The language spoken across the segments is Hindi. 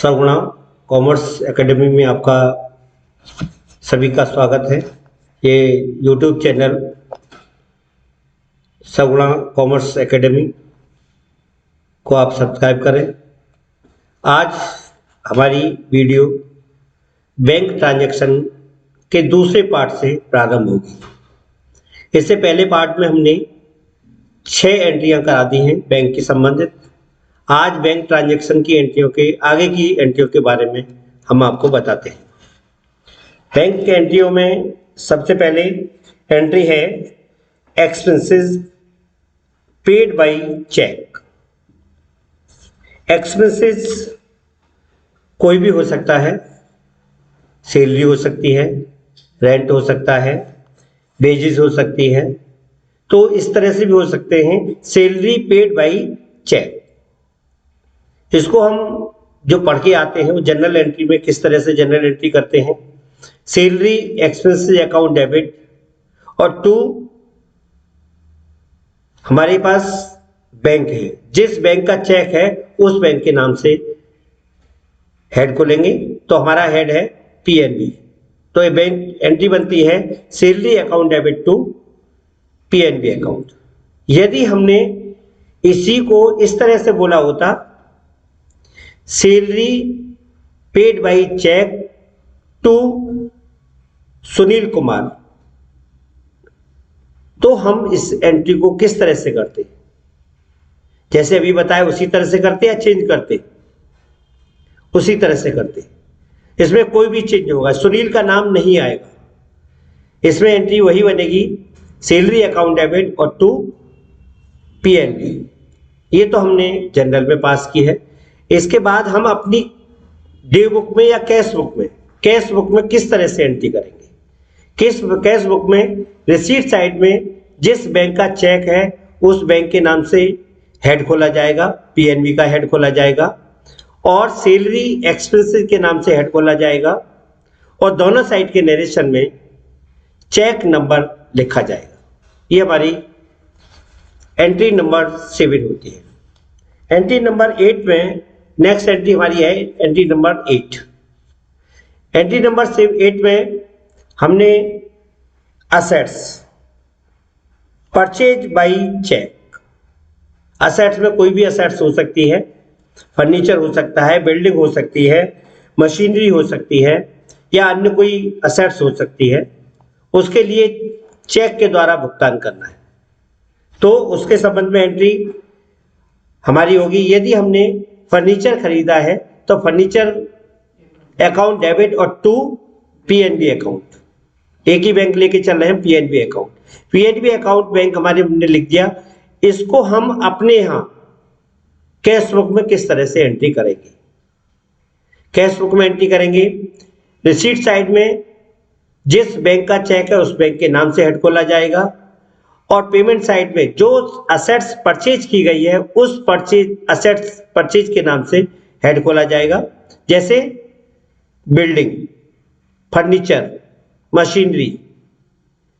सगुणा कॉमर्स एकेडमी में आपका सभी का स्वागत है। ये YouTube channel Saguna commerce academy को आप सब्सक्राइब करें। आज हमारी वीडियो बैंक ट्रांजैक्शन के दूसरे पार्ट से प्रारंभ होगी। इससे पहले पार्ट में हमने 6 एंट्रियां करा दी हैं बैंक की संबंधित। आज बैंक ट्रांजैक्शन की एंट्रियों के आगे की एंट्रियों के बारे में हम आपको बताते हैं। बैंक के एंट्रियों में सबसे पहले एंट्री है expenses paid by cheque. Expenses कोई भी हो सकता है, सैलरी हो सकती है, रेंट हो सकता है, वेजेस हो सकती है, तो इस तरह से भी हो सकते हैं। सैलरी पेड बाय चेक, इसको हम जो पढ़ के आते हैं वो जनरल एंट्री में किस तरह से जनरल एंट्री करते हैं। सैलरी एक्सपेंसेस अकाउंट डेबिट और टू हमारे पास बैंक है, जिस बैंक का चेक है उस बैंक के नाम से हेड को लेंगे, तो हमारा हेड है पीएनबी, तो ये बैंक एंट्री बनती है salary account debit to PNB account. यदि हमने इसी को इस तरह से बोला होता salary paid by cheque to Sunil Kumar, तो हम इस एंट्री को किस तरह से करते, जैसे अभी बताया उसी तरह से करते या चेंज करते? उसी तरह से करते। इसमें कोई भी चेंज नहीं होगा, सुनील का नाम नहीं आएगा। इसमें एंट्री वही बनेगी सैलरी अकाउंट डेबिट और टू पीएनबी। ये तो हमने जनरल में पास की है। इसके बाद हम अपनी डे बुक में या कैश बुक में किस तरह से एंट्री करेंगे। कैश बुक में रिसीट साइड में जिस बैंक का चेक है उस बैंक के नाम से हेड खोला जाएगा, पीएनबी का हेड खोला जाएगा, और सैलरी एक्सपेंसेस के नाम से हेड खोला जाएगा, और दोनों साइड के नरेशन में चेक नंबर लिखा जाएगा। ये हमारी एंट्री नंबर 7 होती है। एंट्री नंबर 8 में नेक्स्ट एंट्री हमारी है एंट्री नंबर 8। एंट्री नंबर 8 में हमने assets purchase by cheque. Assets में कोई भी असेट्स हो सकती है, फर्नीचर हो सकता है, बिल्डिंग हो सकती है, मशीनरी हो सकती है, या अन्य कोई असेट्स हो सकती है। उसके लिए चेक के द्वारा भुगतान करना है, तो उसके संबंध में एंट्री हमारी होगी। यदि हमने फर्नीचर खरीदा है तो फर्नीचर अकाउंट डेबिट और टू पीएनबी अकाउंट। एक ही बैंक लेके चल रहे हैं, PNB account. PNB account bank हमारे हमने लिख दिया। इसको हम अपने यहां कैश बुक में किस तरह से एंट्री करेंगे। कैश बुक में एंट्री करेंगे रिसीट साइड में जिस बैंक का चेक है उस बैंक के नाम से हेड खोला जाएगा, और पेमेंट साइड में जो असेट्स परचेज की गई है उस असेट्स परचेज के नाम से हेड खोला जाएगा। जैसे बिल्डिंग, फर्नीचर, मशीनरी,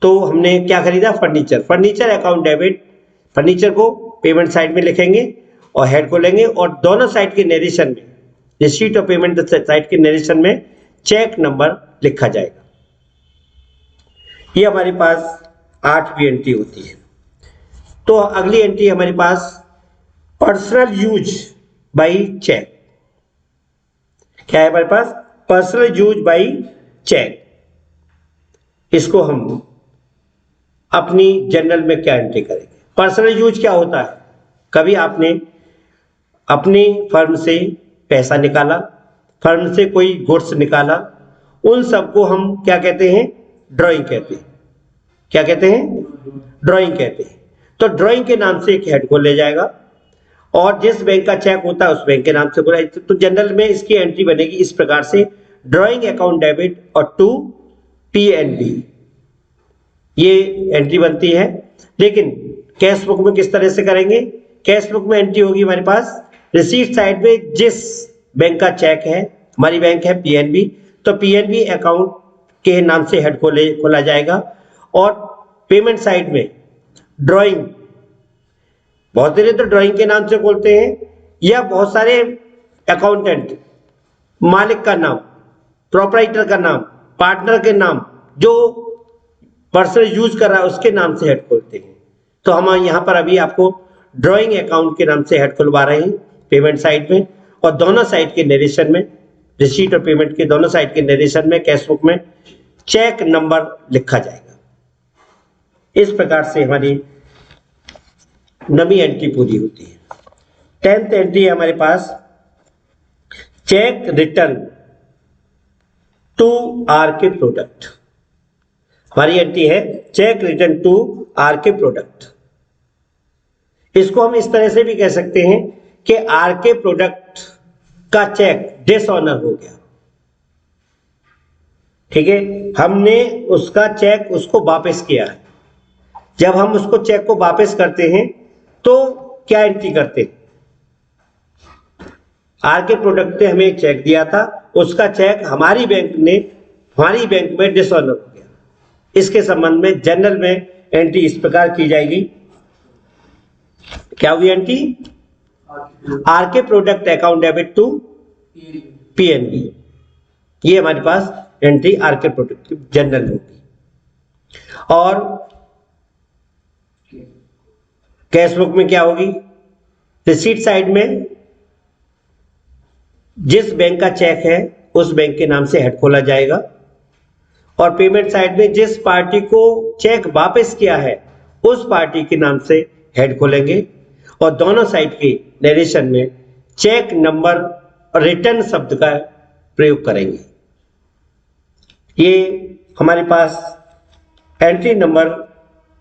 तो हमने क्या खरीदा? Furniture account debit. फर्नीचर को पेमेंट साइड में लिखेंगे और हेड को लेंगे, और दोनों साइड के नरेशन में, रिसीट और पेमेंट साइड के नरेशन में चेक नंबर लिखा जाएगा। ये हमारे पास 8वीं एंट्री होती है। तो अगली एंट्री हमारे पास पर्सनल यूज बाय चेक। क्या है हमारे पास? Personal use by cheque. इसको हम अपनी जनरल में क्या एंट्री करेंगे? पर्सनल यूज क्या होता है? कभी आपने अपनी फर्म से पैसा निकाला, फर्म से कोई गुड्स निकाला, उन सबको हम क्या कहते हैं? ड्राइंग कहते हैं। क्या कहते हैं? ड्राइंग कहते हैं। तो ड्राइंग के नाम से एक हेड को ले जाएगा, और जिस बैंक का चेक होता है उस बैंक के नाम से खोला। तो जनरल में इसकी एंट्री बनेगी इस प्रकार से ड्राइंग अकाउंट डेबिट और टू पीएनबी। ये एंट्री बनती है। लेकिन कैश बुक में किस तरह से करेंगे? कैश बुक में एंट्री होगी हमारे पास रिसीट साइड में जिस बैंक का चेक है, हमारी बैंक है पीएनबी, तो पीएनबी अकाउंट के नाम से हेड खोला जाएगा, और पेमेंट साइड में ड्राइंग, बहुत देर तो ड्राइंग के नाम से खोलते हैं, या बहुत सारे अकाउंटेंट मालिक का नाम, प्रोपराइटर का नाम, पार्टनर के नाम, जो पर्सन यूज कर रहा है उसके नाम से हेड खोलते हैं। तो हम यहाँ पर अभी आपको ड्राइंग अकाउंट के नाम से हेड खुलवा रहे हैं पेमेंट साइड में, और दोनों साइड के नरेशन में, रिसीट और पेमेंट के दोनों साइड के नरेशन में, कैश बुक में चेक नंबर लिखा जाएगा। इस प्रकार से हमारी नवी एंट्री पूरी होती है। 10th एंट्री है हमारे पास check return to are K product. हमारी एंट्री है check return to are K product. इसको हम इस तरह से भी कह सकते हैं कि आर के प्रोडक्ट का चेक डिसऑनर हो गया। ठीक है, हमने उसका चेक उसको वापस किया है। जब हम उसको चेक को वापस करते हैं तो क्या एंट्री करते हैं? आर के प्रोडक्ट ने हमें एक चेक दिया था, उसका चेक हमारी बैंक में डिसऑनर हो गया। इसके संबंध में जनरल में एंट्री इस प्रकार की जाएगी। क्या हुई entry? R K product account debit to PNB. ये हमारे पास एंट्री आर के प्रोडक्ट की जनरल होगी। और कैश बुक में क्या होगी? रिसीट साइड में जिस बैंक का चेक है उस बैंक के नाम से हेड खोला जाएगा, और पेमेंट साइड में जिस पार्टी को चेक वापस किया है उस पार्टी के नाम से हेड खोलेंगे, और दोनों साइड के नरेशन में चेक नंबर और रिटर्न शब्द का प्रयोग करेंगे। ये हमारे पास एंट्री नंबर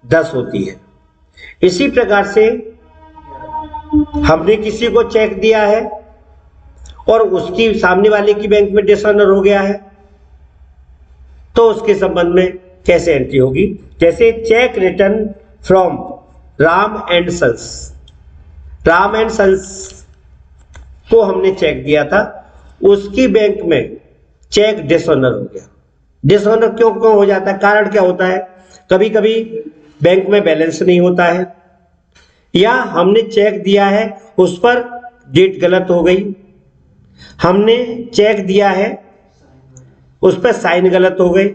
10 होती है। इसी प्रकार से हमने किसी को चेक दिया है और उसकी सामने वाले की बैंक में डिसऑनर हो गया है, तो उसके संबंध में कैसे एंट्री होगी? जैसे cheque return from Ram and sons. Ram and sons को हमने चेक दिया था, उसकी बैंक में चेक डिसऑनर हो गया। डिसऑनर क्यों हो जाता है? कारण क्या होता है? कभी कभी बैंक में बैलेंस नहीं होता है, या हमने चेक दिया है उस पर डेट गलत हो गई, हमने चेक दिया है उस पर साइन गलत हो गए,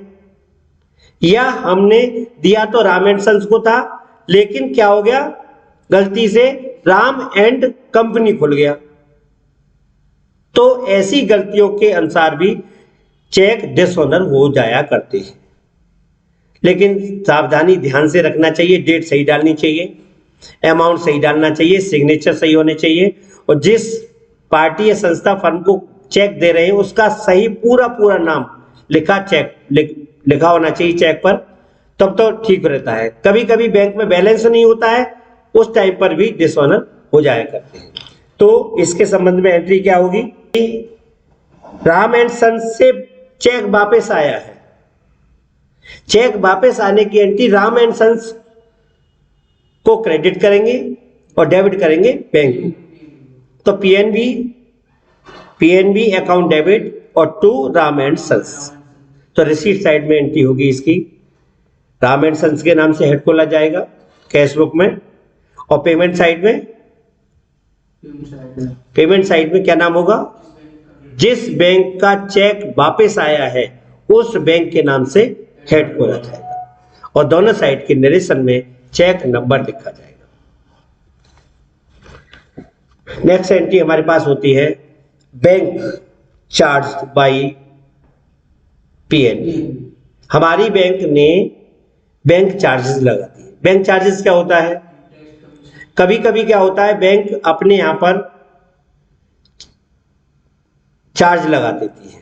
या हमने दिया तो राम एंड सन्स को था लेकिन क्या हो गया, गलती से राम एंड कंपनी खुल गया। तो ऐसी गलतियों के अनुसार भी चेक डिसऑनर हो जाया करते हैं। लेकिन सावधानी ध्यान से रखना चाहिए, डेट सही डालनी चाहिए, अमाउंट सही डालना चाहिए, सिग्नेचर सही होने चाहिए, और जिस पार्टी या संस्था फर्म को चेक दे रहे हैं उसका सही पूरा नाम लिखा लिखा होना चाहिए चेक पर, तब तो ठीक रहता है। कभी कभी बैंक में बैलेंस नहीं होता है, उस टाइम पर भी डिसऑनर हो जाया करते हैं। तो इसके संबंध में एंट्री क्या होगी? राम एंड सन्स से चेक वापस आया है, चेक वापस आने की एंट्री राम एंड सन्स को क्रेडिट करेंगे और डेबिट करेंगे बैंक। तो पीएनबी अकाउंट डेबिट और टू राम एंड सन्स। तो रिसीट साइड में एंट्री होगी इसकी, राम एंड सन्स के नाम से हेड खोला जाएगा कैश बुक में, और पेमेंट साइड में क्या नाम होगा? जिस बैंक का चेक वापस आया है उस बैंक के नाम से हेड खोला जाएगा, और दोनों साइड के नरेशन में चेक नंबर लिखा जाएगा। नेक्स्ट एंट्री हमारे पास होती है बैंक चार्ज बाय पीएनबी। हमारी बैंक ने बैंक चार्जेस लगा दिए। बैंक चार्जेस क्या होता है? कभी कभी क्या होता है, बैंक अपने यहां पर चार्ज लगा देती है।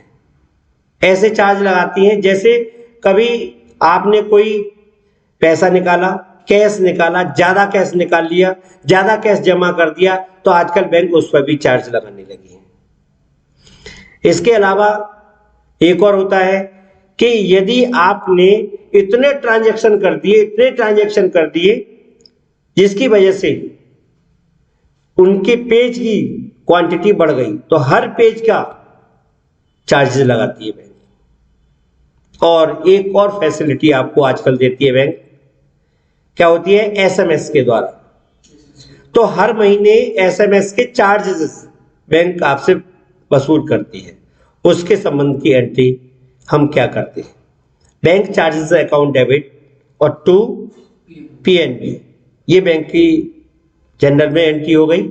ऐसे चार्ज लगाती हैं जैसे कभी आपने कोई पैसा निकाला, कैश निकाला, ज्यादा कैश निकाल लिया, ज्यादा कैश जमा कर दिया, तो आजकल बैंक उस पर भी चार्ज लगाने लगी है। इसके अलावा एक और होता है कि यदि आपने इतने ट्रांजैक्शन कर दिए जिसकी वजह से उनके पेज की क्वांटिटी बढ़ गई, तो हर पेज का चार्जेस लगाती है बैंक। और एक और फैसिलिटी आपको आजकल देती है बैंक, क्या होती है? एसएमएस के द्वारा। तो हर महीने एसएमएस के चार्जेस बैंक आपसे वसूल करती है, उसके संबंध की एंट्री हम क्या करते हैं। बैंक चार्जेस अकाउंट डेबिट और टू पीएनबी, ये बैंक की जनरल में एंट्री हो गई।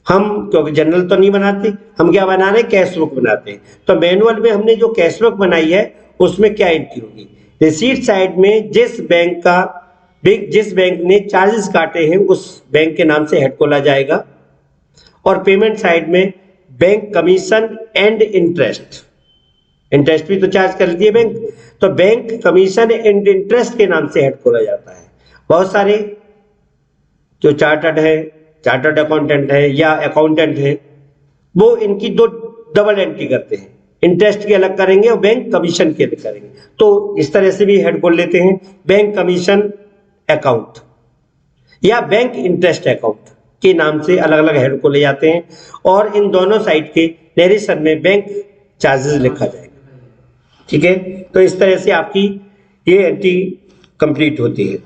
हम क्योंकि जनरल तो नहीं बनाते, हम क्या बना रहे हैं, कैश बुक बनाते हैं। तो मैनुअल में हमने जो कैश बुक बनाई है उसमें क्या एंट्री होगी, रिसीट साइड में जिस बैंक ने चार्जेस काटे हैं उस बैंक के नाम से हेड खोला जाएगा, और पेमेंट साइड में बैंक कमीशन एंड इंटरेस्ट भी तो चार्ज कर दिए बैंक, तो बैंक कमीशन एंड इंटरेस्ट के नाम से हेड खोला जाता है। बहुत सारे जो चार्टर्ड अकाउंटेंट है या अकाउंटेंट है, वो इनकी दो डबल एंट्री करते हैं, इंटरेस्ट की अलग करेंगे और बैंक कमीशन की अलग करेंगे। तो इस तरह से भी हेड खोल लेते हैं, बैंक कमीशन अकाउंट या बैंक इंटरेस्ट अकाउंट के नाम से अलग अलग हेड खोले जाते हैं, और इन दोनों साइड के नरेशन में बैंक चार्जेस लिखा जाएगा। ठीक है, तो इस तरह से आपकी ये एंट्री कंप्लीट होती है।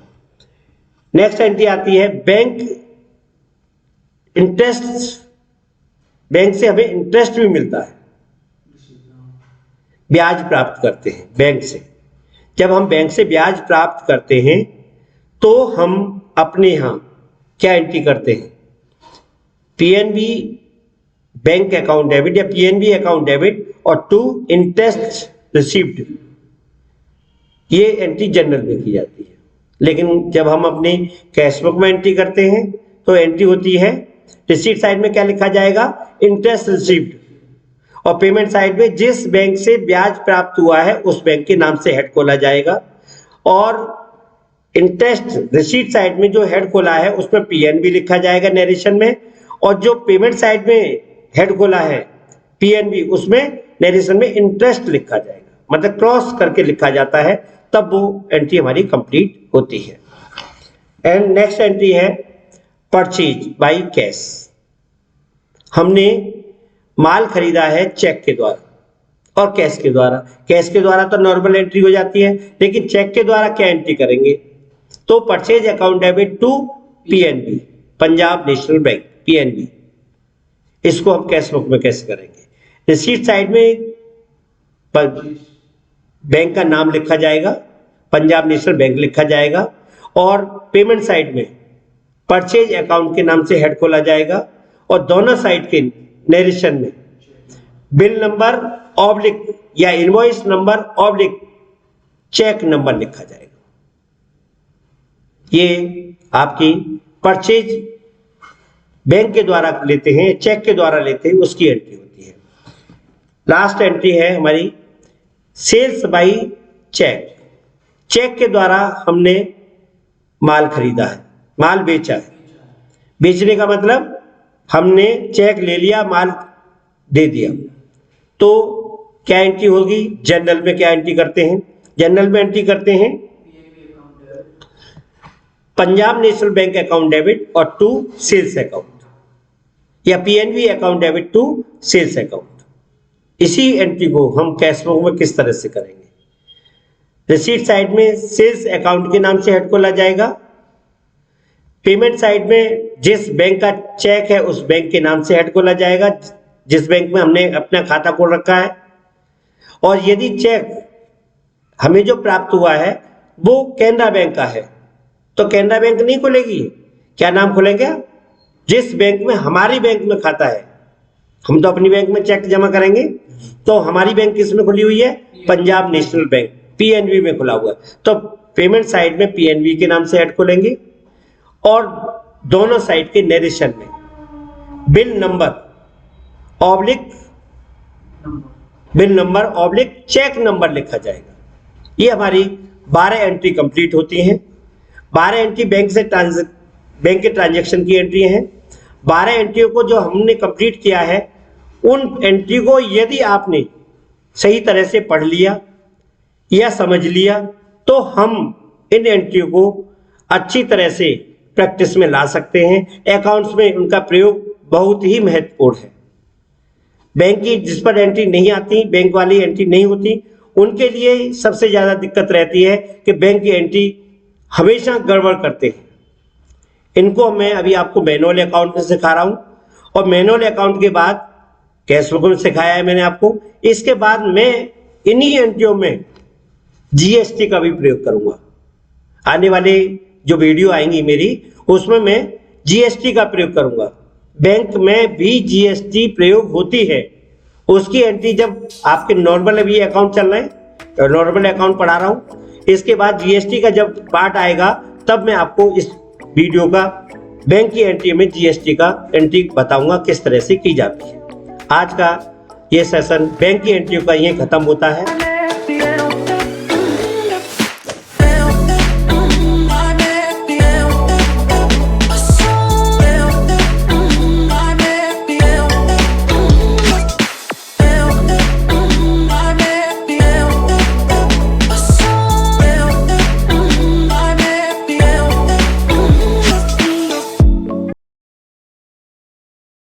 नेक्स्ट एंट्री आती है बैंक इंटरेस्ट। बैंक से हमें इंटरेस्ट भी मिलता है, ब्याज प्राप्त करते हैं बैंक से। जब हम बैंक से ब्याज प्राप्त करते हैं तो हम अपने यहाँ क्या एंट्री करते हैं, पीएनबी बैंक अकाउंट डेबिट या पीएनबी अकाउंट डेबिट और टू इंटरेस्ट रिसीव्ड, ये एंट्री जनरल में की जाती है। लेकिन जब हम अपनी कैश बुक में एंट्री करते हैं तो एंट्री होती है, रिसीट साइड में क्या लिखा जाएगा, इंटरेस्ट रिसीव्ड, और पेमेंट साइड में जिस बैंक से ब्याज प्राप्त हुआ है उस बैंक के नाम से हेड खोला जाएगा, और इंटरेस्ट रिसीट साइड में जो हेड खोला है उसमें पीएनबी लिखा जाएगा नरेशन में, और जो पेमेंट साइड में हेड खोला है पीएनबी, उसमें नरेशन में इंटरेस्ट लिखा जाएगा, मतलब क्रॉस करके लिखा जाता है, तब वो एंट्री हमारी कंप्लीट होती है। एंड नेक्स्ट एंट्री है परचेज बाय कैश। हमने माल खरीदा है चेक के द्वारा और कैश के द्वारा। कैश के द्वारा तो नॉर्मल एंट्री हो जाती है, लेकिन चेक के द्वारा क्या एंट्री करेंगे, तो purchase account debit to PNB, Punjab national bank PNB, इसको हम कैश बुक में कैसे करेंगे। रिसीट साइड में बैंक का नाम लिखा जाएगा, पंजाब नेशनल बैंक लिखा जाएगा, और पेमेंट साइड में परचेज अकाउंट के नाम से हेड खोला जाएगा, और दोनों साइड के नरेशन में बिल नंबर ऑब्लिक या invoice number oblique cheque number लिखा जाएगा। ये आपकी परचेज बैंक के द्वारा लेते हैं, चेक के द्वारा लेते हैं, उसकी एंट्री होती है। लास्ट एंट्री है हमारी सेल्स बाय चेक। चेक के द्वारा हमने माल खरीदा है, माल बेचा है। बेचने का मतलब हमने चेक ले लिया, माल दे दिया, तो क्या एंट्री होगी, जनरल में क्या एंट्री करते हैं, जनरल में एंट्री करते हैं Punjab national bank account debit और टू सेल्स अकाउंट, या PNB account debit to sales account. इसी एंट्री को हम कैश बुक में किस तरह से करेंगे, रिसीट साइड में सेल्स अकाउंट के नाम से हेड खोला जाएगा, पेमेंट साइड में जिस बैंक का चेक है उस बैंक के नाम से हेड खोला जाएगा, जिस बैंक में हमने अपना खाता खोल रखा है, और यदि चेक हमें जो प्राप्त हुआ है वो कैनरा बैंक का है तो कैनरा बैंक नहीं खोलेगी, क्या नाम खोलेंगे, जिस बैंक में हमारी बैंक में खाता है। हम तो अपनी बैंक में चेक जमा करेंगे, तो हमारी बैंक किस में खुली हुई है, पंजाब नेशनल बैंक पीएनबी में खुला हुआ है, तो पेमेंट साइड में पीएनबी के नाम से हेड खोलेंगे, और दोनों साइड के नरेशन में bill number oblique cheque number लिखा जाएगा। ये हमारी 12 एंट्री कंप्लीट होती हैं। 12 एंट्री बैंक के ट्रांजैक्शन की एंट्री हैं। 12 एंट्रियों को जो हमने कंप्लीट किया है, उन एंट्री को यदि आपने सही तरह से पढ़ लिया या समझ लिया, तो हम इन एंट्रियों को अच्छी तरह से प्रैक्टिस में ला सकते हैं। अकाउंट्स में उनका प्रयोग बहुत ही महत्वपूर्ण है। बैंक की जिस पर एंट्री नहीं आती, बैंक वाली एंट्री नहीं होती, उनके लिए सबसे ज़्यादा दिक्कत रहती है कि बैंक की एंट्री हमेशा गड़बड़ करते हैं। इनको मैं अभी आपको मैनुअल अकाउंट में सिखा रहा हूँ, और मैनुअल अकाउंट के बाद कैश फ्लो में सिखाया है मैंने आपको। इसके बाद मैं इन्हीं एंट्रियों में जीएसटी का भी प्रयोग करूंगा। आने वाले जो वीडियो आएंगी मेरी, उसमें मैं जीएसटी का प्रयोग करूंगा। बैंक में भी जीएसटी प्रयोग होती है, उसकी एंट्री जब आपके नॉर्मल अभी अकाउंट चल रहे हैं, नॉर्मल अकाउंट पढ़ा रहा हूं, इसके बाद जीएसटी का जब पार्ट आएगा तब मैं आपको इस वीडियो का बैंक की एंट्री में जीएसटी का एंट्री बताऊंगा किस तरह से की जाती है। आज का ये सेशन बैंक की एंट्री का ये खत्म होता है।